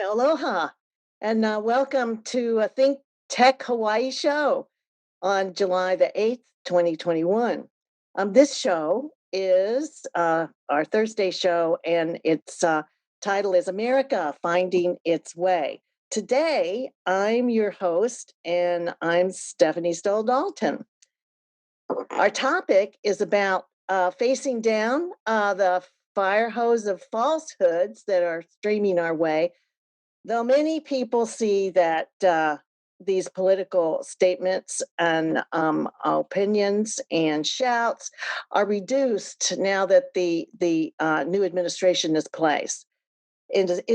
Aloha, and welcome to a Think Tech Hawaii show on July the 8th, 2021. This show is our Thursday show, and its title is America Finding Its Way. Today, I'm your host, and I'm Stephanie Stoll Dalton. Our topic is about facing down the fire hose of falsehoods that are streaming our way. Though many people see that these political statements and opinions and shouts are reduced now that the new administration is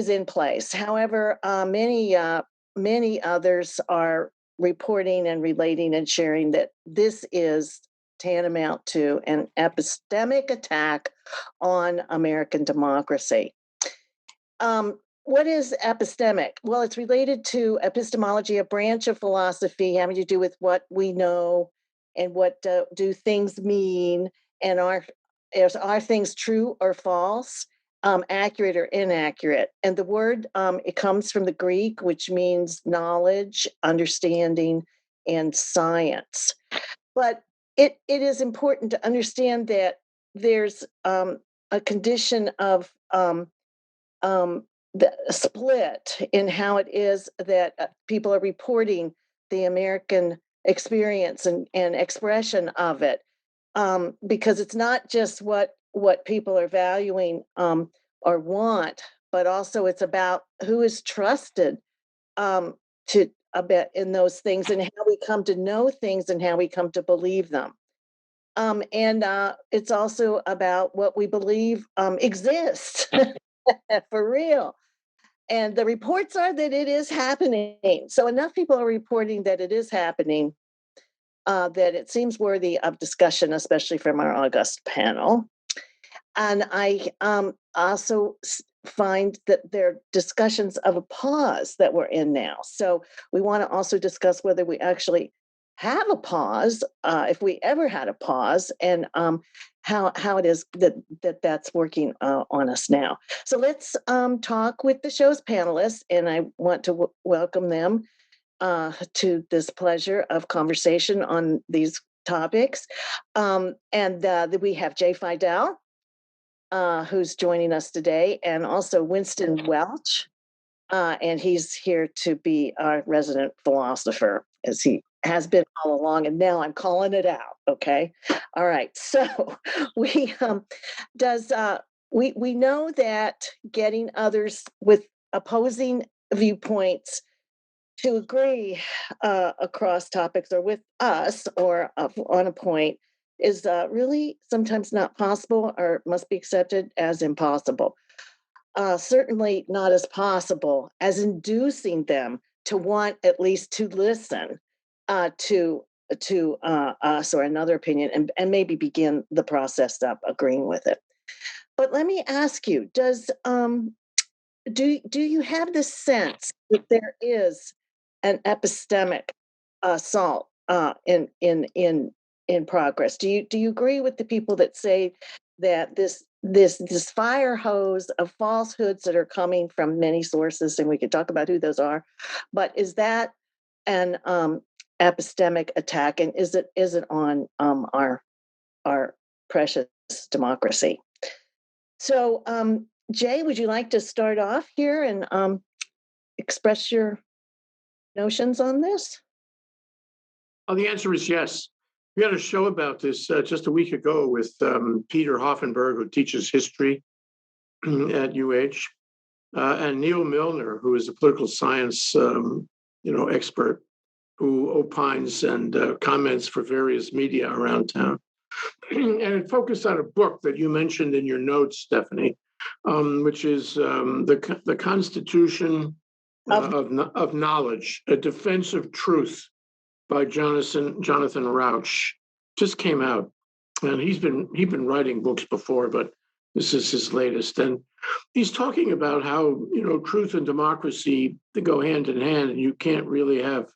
in place. However, many others are reporting and relating and sharing that this is tantamount to an epistemic attack on American democracy. What is epistemic? Well, it's related to epistemology, a branch of philosophy having to do with what we know and what do things mean, and are things true or false, accurate or inaccurate. And the word, it comes from the Greek, which means knowledge, understanding, and science. But it is important to understand that there's a condition of the split in how it is that people are reporting the American experience and expression of it, because it's not just what people are valuing or want, but also it's about who is trusted to a bit in those things and how we come to know things and how we come to believe them. And it's also about what we believe exists for real. And the reports are that it is happening. So enough people are reporting that it is happening, that it seems worthy of discussion, especially from our August panel. And I also find that there are discussions of a pause that we're in now. So we want to also discuss whether we actually have a pause, if we ever had a pause, and how it is that's working on us now. So let's talk with the show's panelists, and I want to welcome them to this pleasure of conversation on these topics. And we have Jay Fidell, who's joining us today, and also Winston Welch, and he's here to be our resident philosopher, as he has been all along, and now I'm calling it out. Okay, all right. So we we know that getting others with opposing viewpoints to agree across topics or with us or on a point is really sometimes not possible or must be accepted as impossible. Certainly not as possible as inducing them to want at least to listen to us or another opinion, and maybe begin the process of agreeing with it. But let me ask you: do you have the sense that there is an epistemic assault in progress? Do you agree with the people that say that this fire hose of falsehoods that are coming from many sources, and we could talk about who those are, but is that an epistemic attack, and is it on our precious democracy? So, Jay, would you like to start off here and express your notions on this? Oh, the answer is yes. We had a show about this just a week ago with Peter Hoffenberg, who teaches history at UH, and Neil Milner, who is a political science expert, who opines and comments for various media around town. And it focused on a book that you mentioned in your notes, Stephanie, which is the Constitution of Knowledge, A Defense of Truth by Jonathan Rauch. Just came out, and he's been writing books before, but this is his latest. And he's talking about how truth and democracy, they go hand in hand, and you can't really have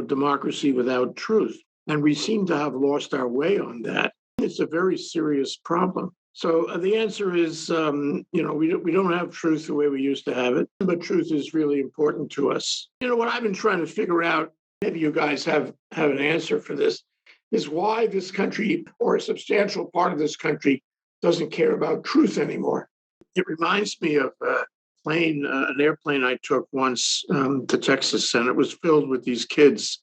democracy without truth. And we seem to have lost our way on that. It's a very serious problem. So the answer is, we don't have truth the way we used to have it, but truth is really important to us. What I've been trying to figure out, maybe you guys have an answer for this, is why this country, or a substantial part of this country, doesn't care about truth anymore. It reminds me of an airplane I took once to Texas, and it was filled with these kids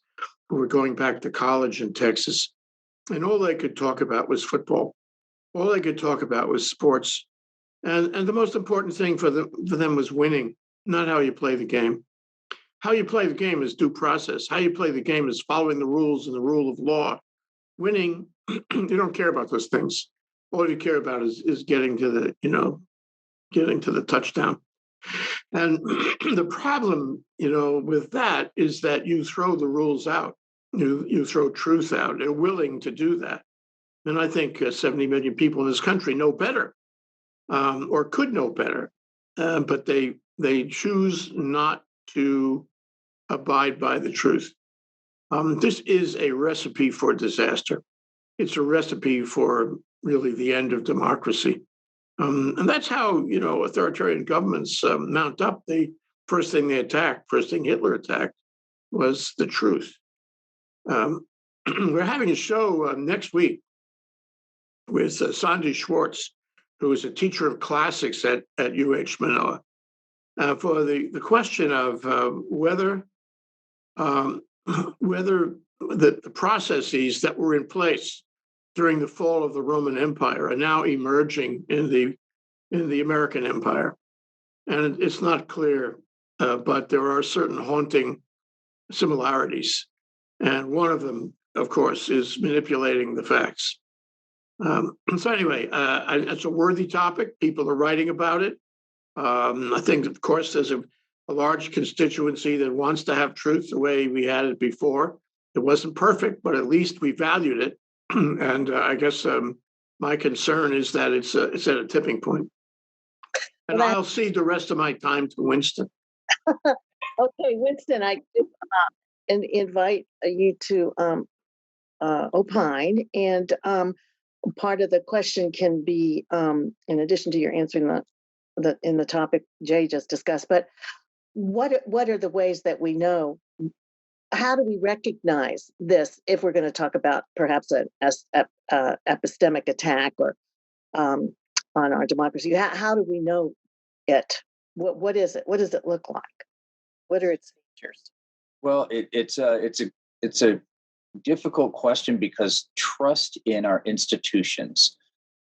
who were going back to college in Texas, and all they could talk about was football. All they could talk about was sports, and the most important thing for them was winning, not how you play the game. How you play the game is due process. How you play the game is following the rules and the rule of law. Winning, you don't care about those things. All you care about is getting to the touchdown. And the problem, with that is that you throw the rules out. You throw truth out. They're willing to do that. And I think 70 million people in this country know better, or could know better, but they choose not to abide by the truth. This is a recipe for disaster. It's a recipe for really the end of democracy. And that's how, authoritarian governments mount up. First thing Hitler attacked was the truth. We're having a show next week with Sandy Schwartz, who is a teacher of classics at UH Manoa, for the question of whether the processes that were in place during the fall of the Roman Empire are now emerging in the American Empire. And it's not clear, but there are certain haunting similarities. And one of them, of course, is manipulating the facts. So anyway, it's a worthy topic. People are writing about it. I think, of course, there's a large constituency that wants to have truth the way we had it before. It wasn't perfect, but at least we valued it. And I guess my concern is that it's at a tipping point. And I'll cede the rest of my time to Winston. Okay, Winston, I invite you to opine, and part of the question can be, in addition to your answering in the topic Jay just discussed, but what are the ways that we know? How do we recognize this if we're going to talk about perhaps an epistemic attack or on our democracy? How do we know it? What is it? What does it look like? What are its features? Well, it's a difficult question because trust in our institutions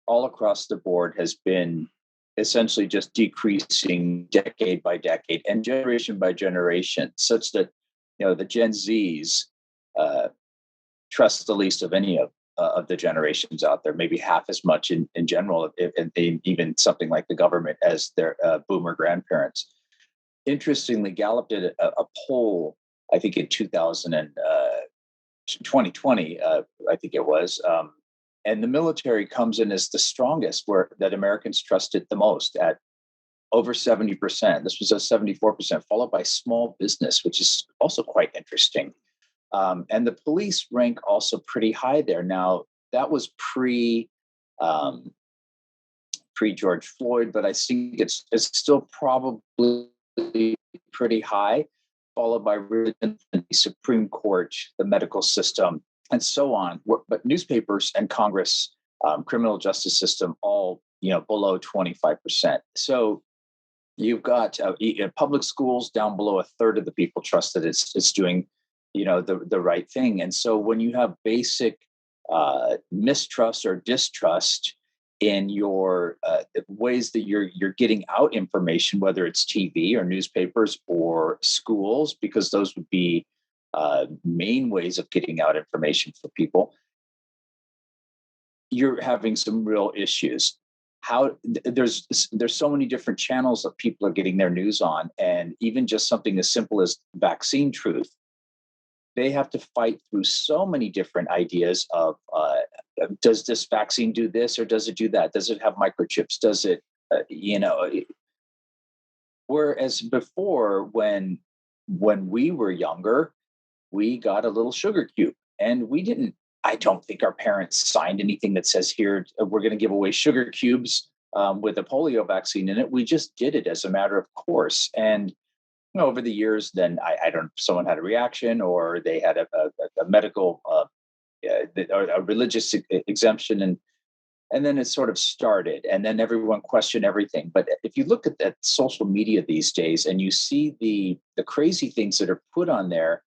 all across the board has been essentially just decreasing decade by decade and generation by generation, such that the Gen Zs trust the least of any of the generations out there, maybe half as much in general, and even something like the government as their boomer grandparents. Interestingly, Gallup did a poll, I think in 2020, I think it was, and the military comes in as the strongest, that Americans trusted the most at over 70%. This was a 74%, followed by small business, which is also quite interesting. And the police rank also pretty high there. Now, that was pre George Floyd, but I think it's still probably pretty high, followed by the Supreme Court, the medical system, and so on. But newspapers and Congress, criminal justice system, all below 25%. So you've got public schools down below a third of the people trust that it's doing the right thing. And so when you have basic mistrust or distrust in your ways that you're getting out information, whether it's TV or newspapers or schools, because those would be main ways of getting out information for people, you're having some real issues. There's so many different channels that people are getting their news on, and even just something as simple as vaccine truth, they have to fight through so many different ideas of does this vaccine do this or does it do that? Does it have microchips? Does it, whereas before, when we were younger, we got a little sugar cube, and we didn't. I don't think our parents signed anything that says here we're going to give away sugar cubes with a polio vaccine in it. We just did it as a matter of course. And over the years, then I don't know if someone had a reaction or they had a medical or a religious exemption, and then it sort of started, and then everyone questioned everything. But if you look at social media these days and you see the crazy things that are put on there,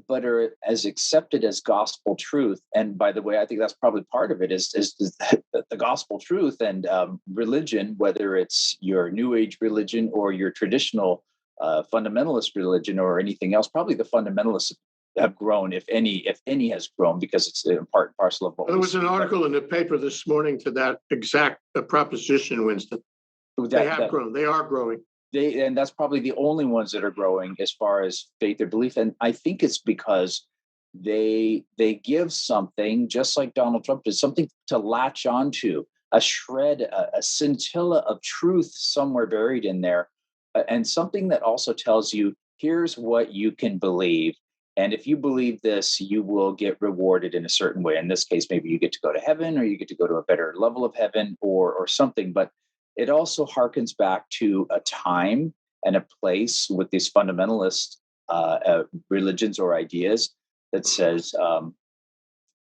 but are as accepted as gospel truth. And by the way, I think that's probably part of it is the gospel truth and religion, whether it's your new age religion or your traditional fundamentalist religion or anything else. Probably the fundamentalists have grown, if any has grown, because it's a part and parcel of what there was an article in the paper this morning to that exact proposition, Winston. They have grown. They are growing. And that's probably the only ones that are growing as far as faith or belief. And I think it's because they give something, just like Donald Trump did, something to latch onto, a shred, a scintilla of truth somewhere buried in there, and something that also tells you, here's what you can believe. And if you believe this, you will get rewarded in a certain way. In this case, maybe you get to go to heaven, or you get to go to a better level of heaven, or something. But it also harkens back to a time and a place with these fundamentalist religions or ideas that says,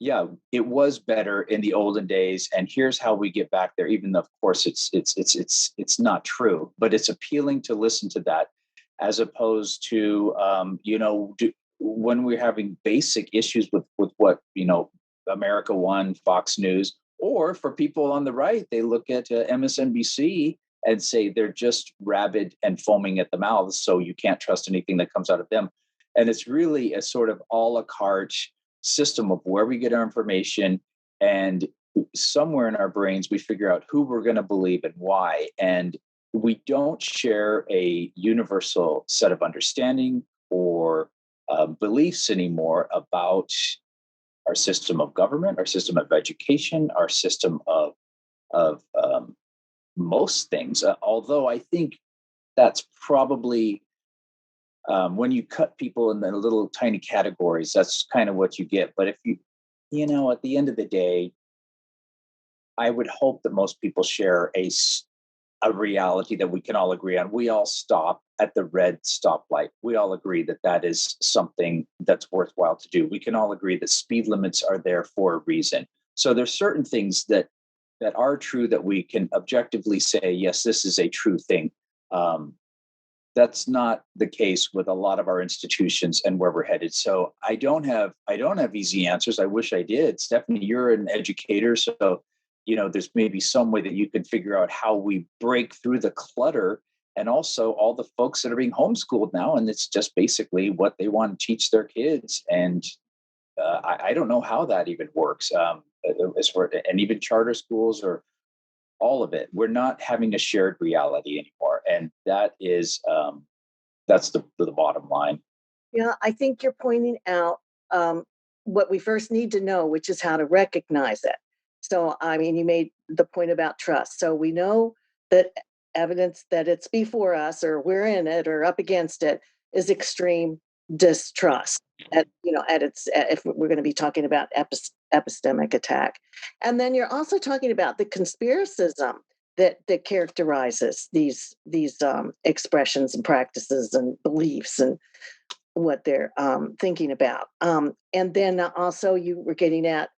yeah, it was better in the olden days, and here's how we get back there. Even though, of course, it's not true, but it's appealing to listen to that, as opposed to when we're having basic issues with what America One, Fox News. Or for people on the right, they look at MSNBC and say they're just rabid and foaming at the mouths, so you can't trust anything that comes out of them. And it's really a sort of a la carte system of where we get our information, and somewhere in our brains we figure out who we're going to believe and why. And we don't share a universal set of understanding or beliefs anymore about our system of government, our system of education, our system of most things. Although I think that's probably when you cut people in the little tiny categories, that's kind of what you get. But if at the end of the day, I would hope that most people share a reality that we can all agree on. We all stop at the red stoplight. We all agree that that is something that's worthwhile to do. We can all agree that speed limits are there for a reason. So there's certain things that are true that we can objectively say, yes, this is a true thing. That's not the case with a lot of our institutions and where we're headed. So I don't have easy answers. I wish I did. Stephanie, you're an educator, so there's maybe some way that you can figure out how we break through the clutter, and also all the folks that are being homeschooled now, and it's just basically what they want to teach their kids. And I don't know how that even works. And even charter schools or all of it, we're not having a shared reality anymore, and that is that's the bottom line. Yeah, I think you're pointing out what we first need to know, which is how to recognize it. So, I mean, you made the point about trust. So we know that evidence that it's before us, or we're in it, or up against it, is extreme distrust. If we're going to be talking about epistemic attack, and then you're also talking about the conspiracism that characterizes these expressions and practices and beliefs and what they're thinking about. And then also you were getting at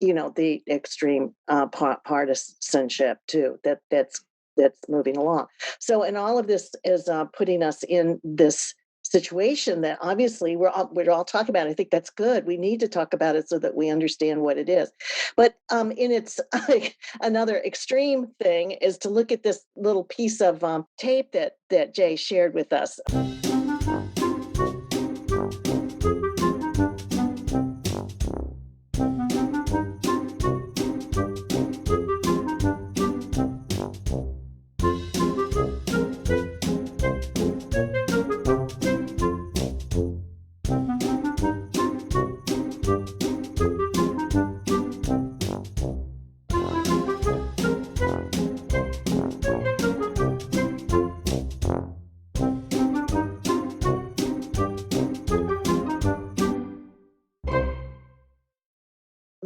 the extreme partisanship too. That's moving along. So, and all of this is putting us in this situation that obviously we're all talking about. I think that's good. We need to talk about it so that we understand what it is. But in its another extreme thing is to look at this little piece of tape that Jay shared with us.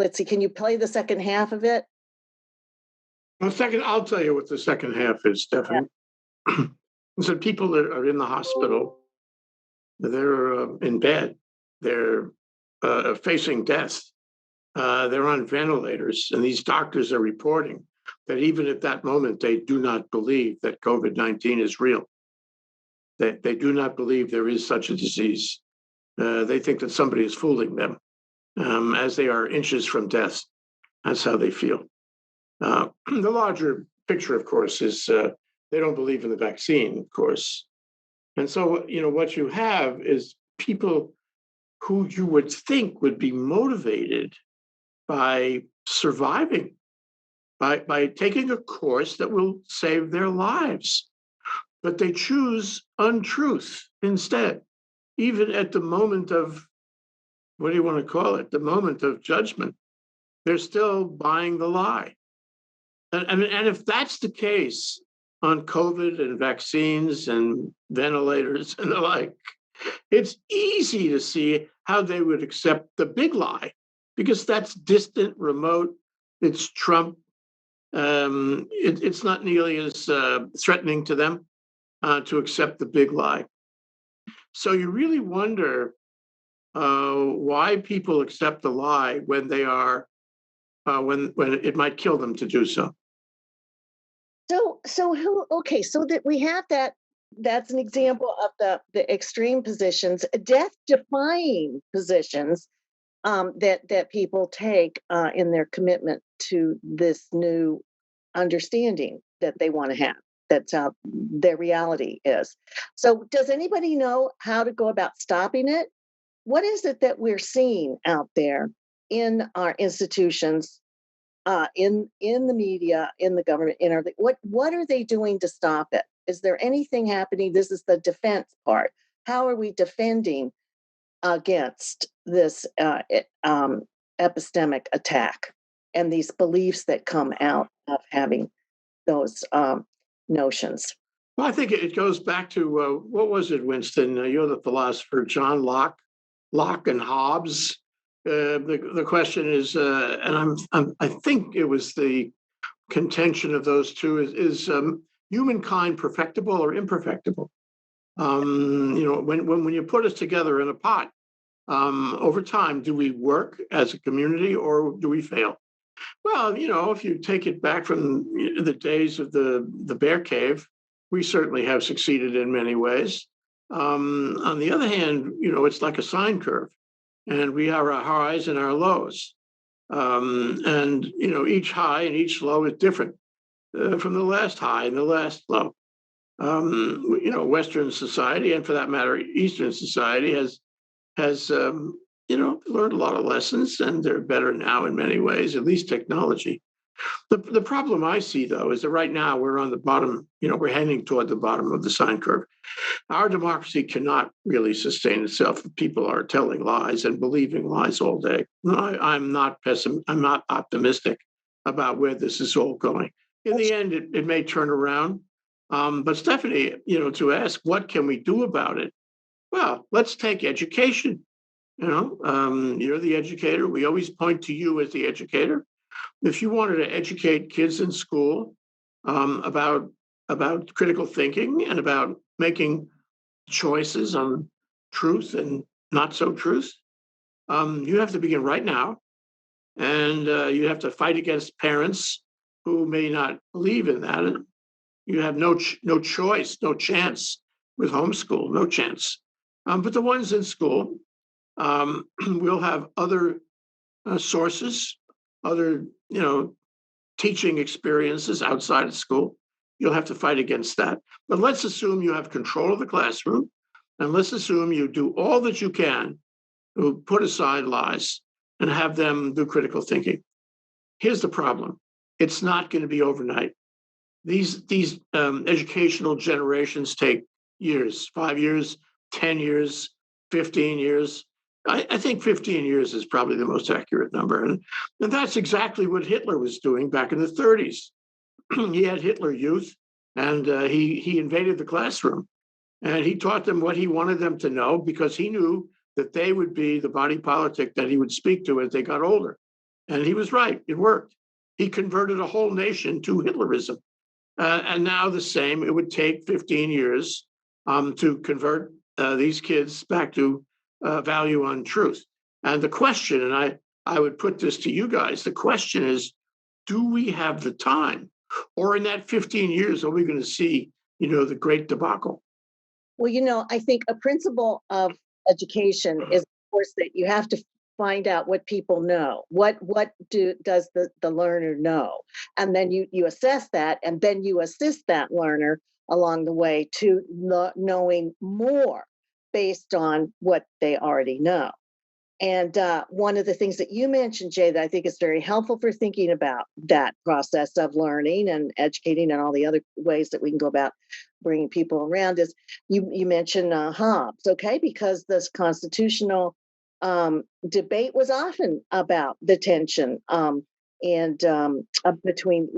let's see, can you play the second half of it? Well, second, I'll tell you what the second half is, Stephanie. So people that are in the hospital, they're in bed, they're facing death, they're on ventilators, and these doctors are reporting that even at that moment, they do not believe that COVID-19 is real. They do not believe there is such a disease. They think that somebody is fooling them as they are inches from death. That's how they feel. The larger picture, of course, is they don't believe in the vaccine, of course. And so, what you have is people who you would think would be motivated by surviving, by taking a course that will save their lives. But they choose untruth instead, even at the moment of, what do you want to call it? The moment of judgment, they're still buying the lie. And if that's the case on COVID and vaccines and ventilators and the like, it's easy to see how they would accept the big lie, because that's distant, remote. It's Trump. It's not nearly as threatening to them to accept the big lie. So you really wonder why people accept a lie when they are when it might kill them to do so. So who? Okay, so that we have that. That's an example of the extreme positions, death-defying positions that people take in their commitment to this new understanding that they want to have. That's how their reality is. So, does anybody know how to go about stopping it? What is it that we're seeing out there in our institutions, in the media, in the government, in our what are they doing to stop it? Is there anything happening? This is the defense part. How are we defending against this epistemic attack and these beliefs that come out of having those notions? Well, I think it goes back to what was it, Winston? You're the philosopher, John Locke and Hobbes. The question is, and I think it was the contention of those two is humankind perfectible or imperfectible? When you put us together in a pot, over time, do we work as a community or do we fail? Well, if you take it back from the days of the bear cave, we certainly have succeeded in many ways. On the other hand, it's like a sine curve, and we have our highs and our lows. And each high and each low is different from the last high and the last low. Western society, and for that matter, Eastern society has learned a lot of lessons, and they're better now in many ways, at least technology. The problem I see, though, is that right now we're on the bottom, we're heading toward the bottom of the sine curve. Our democracy cannot really sustain itself if people are telling lies and believing lies all day. I'm not optimistic about where this is all going. In the end, it may turn around. But Stephanie, to ask what can we do about it? Well, let's take education. You're the educator. We always point to you as the educator. If you wanted to educate kids in school about critical thinking and about making choices on truth and not so truth, you have to begin right now, and you have to fight against parents who may not believe in that. You have no choice, no chance with homeschool, no chance. But the ones in school will have other sources, other teaching experiences outside of school. You'll have to fight against that. But let's assume you have control of the classroom, and let's assume you do all that you can to put aside lies and have them do critical thinking. Here's the problem: it's not going to be overnight. These educational generations take years, 5 years, 10 years, 15 years. I think 15 years is probably the most accurate number. And that's exactly what Hitler was doing back in the 30s. He had Hitler Youth, and he invaded the classroom. And he taught them what he wanted them to know, because he knew that they would be the body politic that he would speak to as they got older. And he was right. It worked. He converted a whole nation to Hitlerism. And now the same, it would take 15 years to convert these kids back to value on truth. And the question, and I would put this to you guys, the question is, do we have the time? Or in that 15 years, are we going to see, the great debacle? Well, I think a principle of education is, of course, that you have to find out what people know. Does the learner know? And then you assess that, and then you assist that learner along the way to knowing more based on what they already know. And one of the things that you mentioned, Jay, that I think is very helpful for thinking about that process of learning and educating and all the other ways that we can go about bringing people around is you mentioned Hobbes, okay? Because this constitutional debate was often about the tension between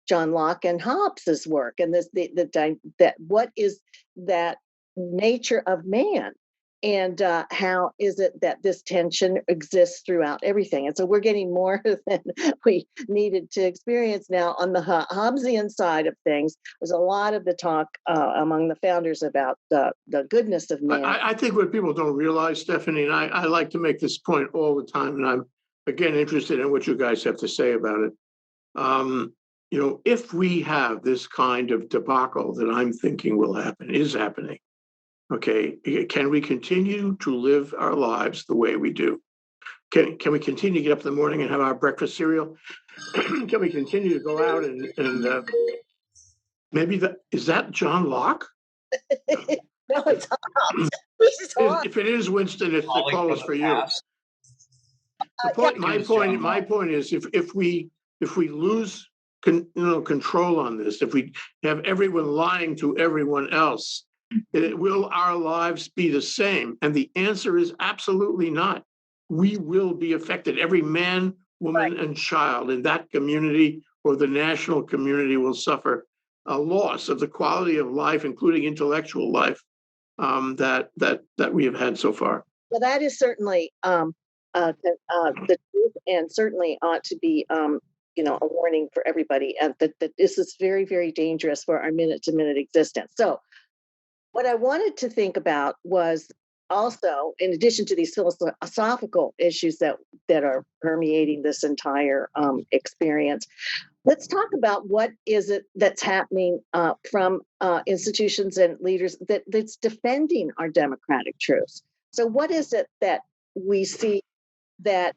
John Locke and Hobbes's work, and that what is that nature of man, and how is it that this tension exists throughout everything? And so we're getting more than we needed to experience now on the Hobbesian side of things. There's a lot of the talk among the founders about the goodness of man. I think what people don't realize, Stephanie, and I like to make this point all the time, and I'm, again, interested in what you guys have to say about it. If we have this kind of debacle that I'm thinking is happening, okay, can we continue to live our lives the way we do? Can we continue to get up in the morning and have our breakfast cereal? Can we continue to go out and maybe is that John Locke? No, it's Hobbes. If it is Winston, it's the call is for you. My point is, if we lose control on this, if we have everyone lying to everyone else, will our lives be the same? And the answer is absolutely not. We will be affected. Every man, woman, and child in that community or the national community will suffer a loss of the quality of life, including intellectual life, that we have had so far. Well, that is certainly the truth, and certainly ought to be a warning for everybody, and that this is very, very dangerous for our minute-to-minute existence. So what I wanted to think about was also, in addition to these philosophical issues that are permeating this entire experience, let's talk about what is it that's happening from institutions and leaders that's defending our democratic truths. So what is it that we see that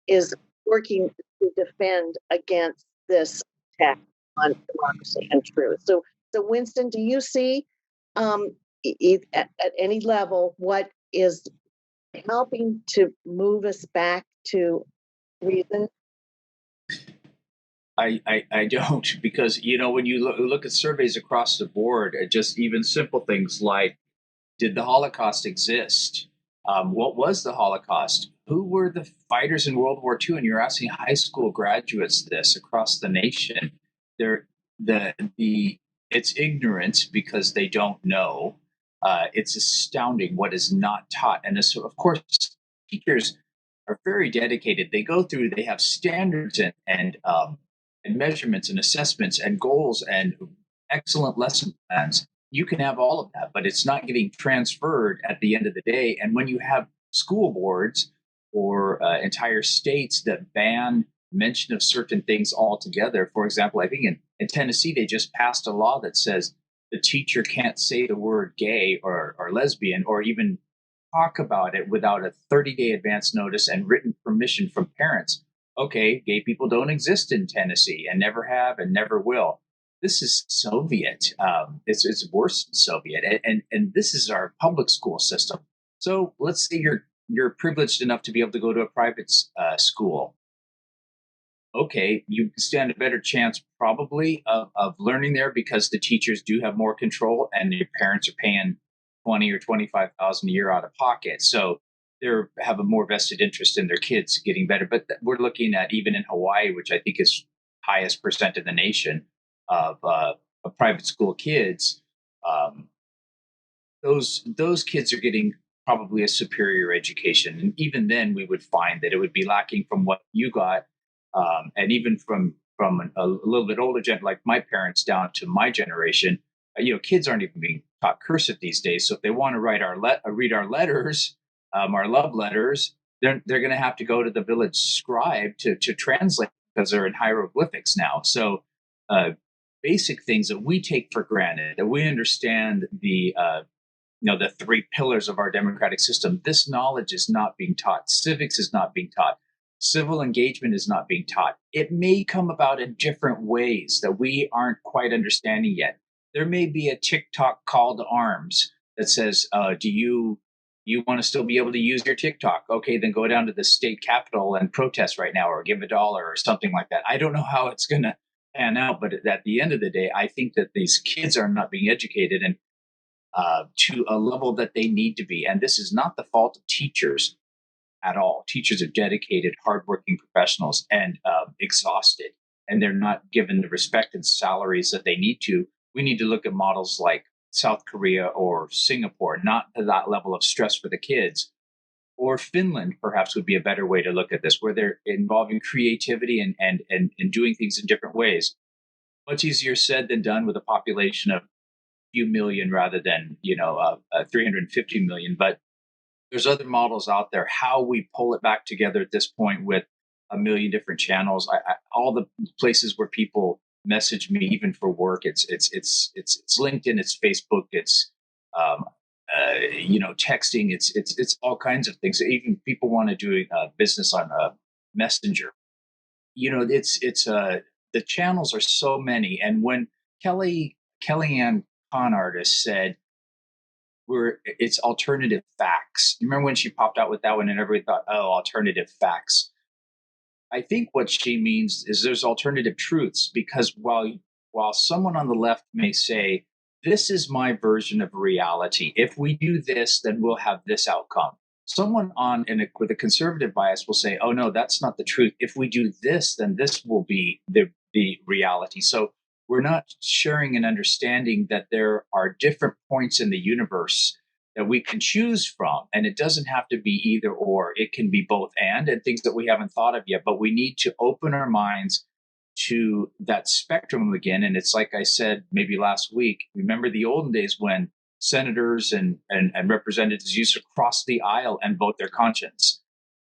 is working to defend against this attack on democracy and truth? So Winston, do you see at any level what is helping to move us back to reason? I don't, because when you look at surveys across the board, just even simple things like, did the Holocaust exist? What was the Holocaust? Who were the fighters in World War II? And you're asking high school graduates this across the nation. It's ignorant because they don't know. It's astounding what is not taught. And so, of course, teachers are very dedicated. They go through, they have standards and measurements and assessments and goals and excellent lesson plans. You can have all of that, but it's not getting transferred at the end of the day. And when you have school boards or entire states that ban mention of certain things altogether, for example, I think in Tennessee, they just passed a law that says the teacher can't say the word gay or lesbian or even talk about it without a 30-day advance notice and written permission from parents. Okay, gay people don't exist in Tennessee and never have and never will. This is Soviet. It's worse than Soviet, and this is our public school system. So let's say you're privileged enough to be able to go to a private school. Okay, you stand a better chance probably of learning there because the teachers do have more control, and your parents are paying $20,000 or $25,000 a year out of pocket. So they have a more vested interest in their kids getting better. But we're looking at, even in Hawaii, which I think is highest percent in the nation of private school kids, those kids are getting probably a superior education. And even then, we would find that it would be lacking from what you got And even from a little bit older like my parents down to my generation, kids aren't even being taught cursive these days. So if they want to read our letters, our love letters, they're going to have to go to the village scribe to translate because they're in hieroglyphics now. So basic things that we take for granted, that we understand the three pillars of our democratic system. This knowledge is not being taught. Civics is not being taught. Civil engagement is not being taught. It may come about in different ways that we aren't quite understanding yet. There may be a TikTok call to arms that says, do you want to still be able to use your TikTok? Okay, then go down to the state capitol and protest right now, or give $1 or something like that. I don't know how it's going to pan out, but at the end of the day, I think that these kids are not being educated and to a level that they need to be. And this is not the fault of teachers at all. Teachers are dedicated, hardworking professionals and exhausted, and they're not given the respect and salaries that they need to. We need to look at models like South Korea or Singapore, not to that level of stress for the kids. Or Finland, perhaps, would be a better way to look at this, where they're involving creativity and doing things in different ways. Much easier said than done with a population of few million rather than 350 million. But there's other models out there. How we pull it back together at this point with a million different channels, all the places where people message me, even for work, it's LinkedIn, it's Facebook, it's texting, it's all kinds of things. Even people want to do business on Messenger. The channels are so many. And when Kellyanne con artist said it's alternative facts. You remember when she popped out with that one and everybody thought, oh, alternative facts. I think what she means is there's alternative truths, because while someone on the left may say, this is my version of reality. If we do this, then we'll have this outcome. Someone with a conservative bias will say, oh, no, that's not the truth. If we do this, then this will be the reality. So we're not sharing an understanding that there are different points in the universe that we can choose from. And it doesn't have to be either or. It can be both and things that we haven't thought of yet. But we need to open our minds to that spectrum again. And it's like I said, maybe last week, remember the olden days when senators and representatives used to cross the aisle and vote their conscience.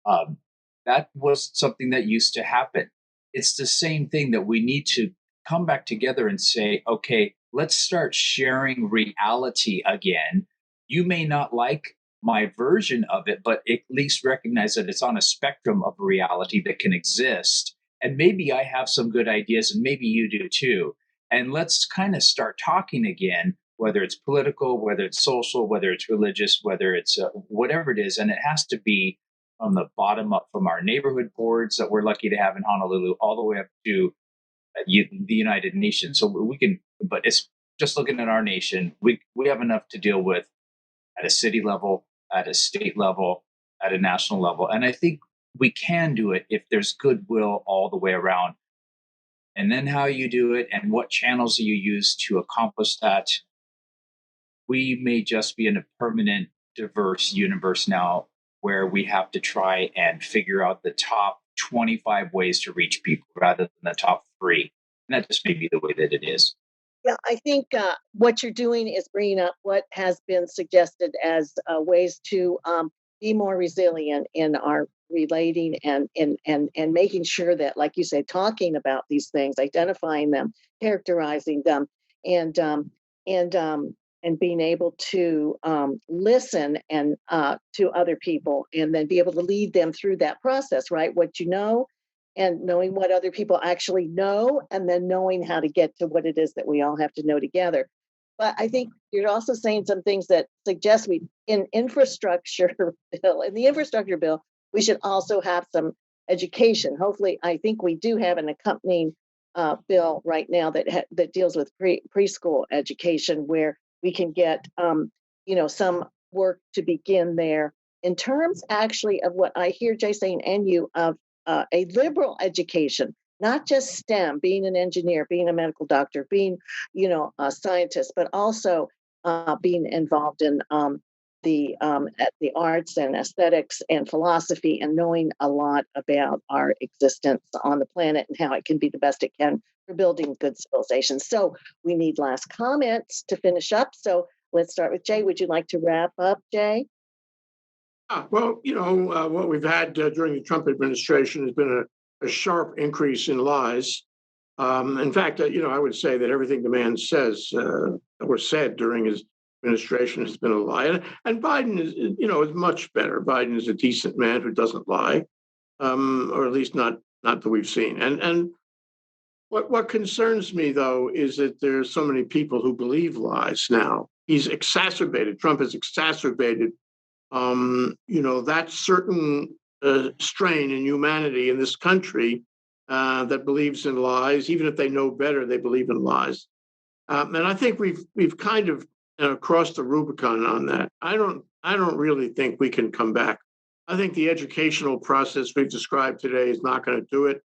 That was something that used to happen. It's the same thing that we need to come back together and say, okay, let's start sharing reality again. You may not like my version of it, but at least recognize that it's on a spectrum of reality that can exist. And maybe I have some good ideas and maybe you do too. And let's kind of start talking again, whether it's political, whether it's social, whether it's religious, whether it's whatever it is. And it has to be from the bottom up, from our neighborhood boards that we're lucky to have in Honolulu, all the way up to the United Nations. So we can, but it's just looking at our nation, we have enough to deal with at a city level, at a state level, at a national level. And I think we can do it if there's goodwill all the way around. And then how you do it and what channels you use to accomplish that. We may just be in a permanent, diverse universe now where we have to try and figure out the top 25 ways to reach people rather than the top 3. And that just may be the way that it is. Yeah, I think what you're doing is bringing up what has been suggested as ways to be more resilient in our relating and making sure that, like you say, talking about these things, identifying them, characterizing them, and being able to listen and to other people, and then be able to lead them through that process, right? What you know, and knowing what other people actually know, and then knowing how to get to what it is that we all have to know together. But I think you're also saying some things that suggest in the infrastructure bill, we should also have some education. Hopefully, I think we do have an accompanying bill right now that deals with preschool education, where we can get some work to begin there. In terms actually of what I hear Jay saying and you of a liberal education, not just STEM, being an engineer, being a medical doctor, being, a scientist, but also being involved in at the arts and aesthetics and philosophy, and knowing a lot about our existence on the planet and how it can be the best it can for building good civilization. So we need last comments to finish up. So let's start with Jay. Would you like to wrap up, Jay? Well, what we've had during the Trump administration has been a sharp increase in lies. In fact, I would say that everything the man says or said during his administration has been a lie. And Biden is much better. Biden is a decent man who doesn't lie, or at least not that we've seen. And what concerns me, though, is that there's so many people who believe lies now. Trump has exacerbated, that certain strain in humanity in this country that believes in lies. Even if they know better, they believe in lies. And I think we've kind of crossed the Rubicon on that. I don't really think we can come back. I think the educational process we've described today is not going to do it.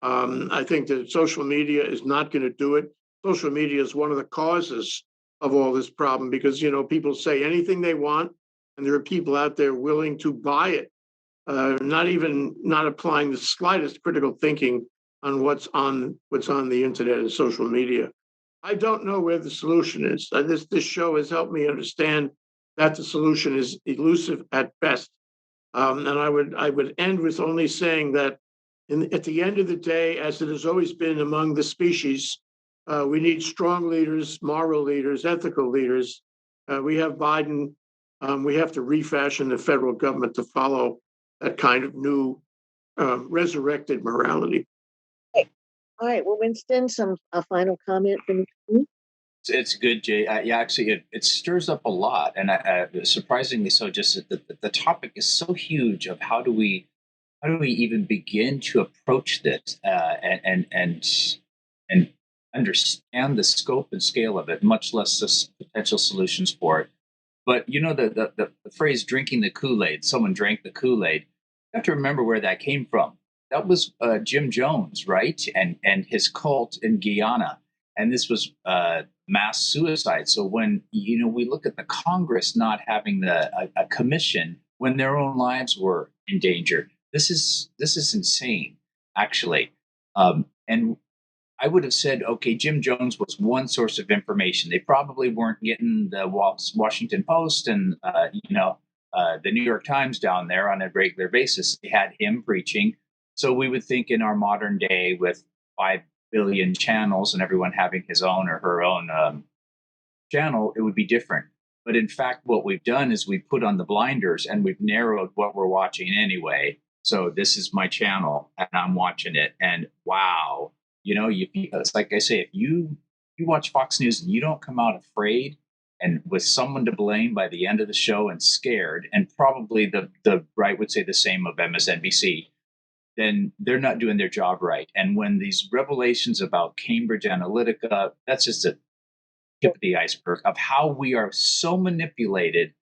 I think that social media is not going to do it. Social media is one of the causes of all this problem because, people say anything they want, and there are people out there willing to buy it, not applying the slightest critical thinking on what's on the internet and social media. I don't know where the solution is. This show has helped me understand that the solution is elusive at best. And I would end with only saying that at the end of the day, as it has always been among the species, we need strong leaders, moral leaders, ethical leaders. We have Biden. We have to refashion the federal government to follow that kind of new resurrected morality. Okay. All right. Well, Winston, a final comment from you? It's good, Jay. Yeah, actually, it stirs up a lot, and surprisingly so. Just the topic is so huge of how do we even begin to approach this and understand the scope and scale of it, much less the potential solutions for it. But the phrase "drinking the Kool-Aid," someone drank the Kool-Aid. You have to remember where that came from. That was Jim Jones, right? And his cult in Guyana. And this was mass suicide. So when we look at the Congress not having a commission when their own lives were in danger, this is insane, actually. And I would have said, okay, Jim Jones was one source of information. They probably weren't getting the Washington Post and the New York Times down there on a regular basis. They had him preaching. So we would think in our modern day with 5 billion channels and everyone having his own or her own channel, it would be different. But in fact, what we've done is we put on the blinders and we've narrowed what we're watching anyway. So this is my channel and I'm watching it. And wow, it's like I say, if you watch Fox News and you don't come out afraid and with someone to blame by the end of the show and scared, and probably the right would say the same of MSNBC, then they're not doing their job right. And when these revelations about Cambridge Analytica, that's just a tip of the iceberg of how we are so manipulated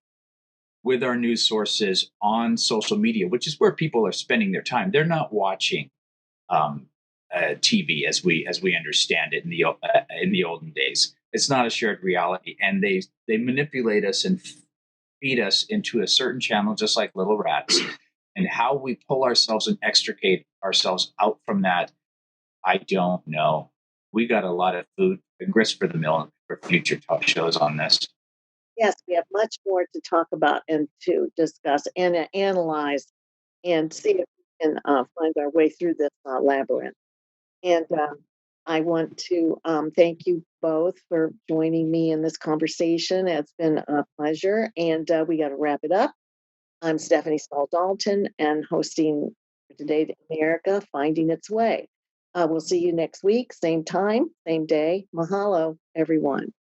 with our news sources on social media, which is where people are spending their time. They're not watching TV as we understand it in the olden days. It's not a shared reality, and they manipulate us and feed us into a certain channel, just like little rats. And how we pull ourselves and extricate ourselves out from that, I don't know. We got a lot of food and grist for the mill for future talk shows on this. Yes, we have much more to talk about and to discuss and analyze and see if we can find our way through this labyrinth. And I want to thank you both for joining me in this conversation. It's been a pleasure, and we got to wrap it up. I'm Stephanie Stoll Dalton and hosting Today to America, Finding Its Way. We'll see you next week, same time, same day. Mahalo, everyone.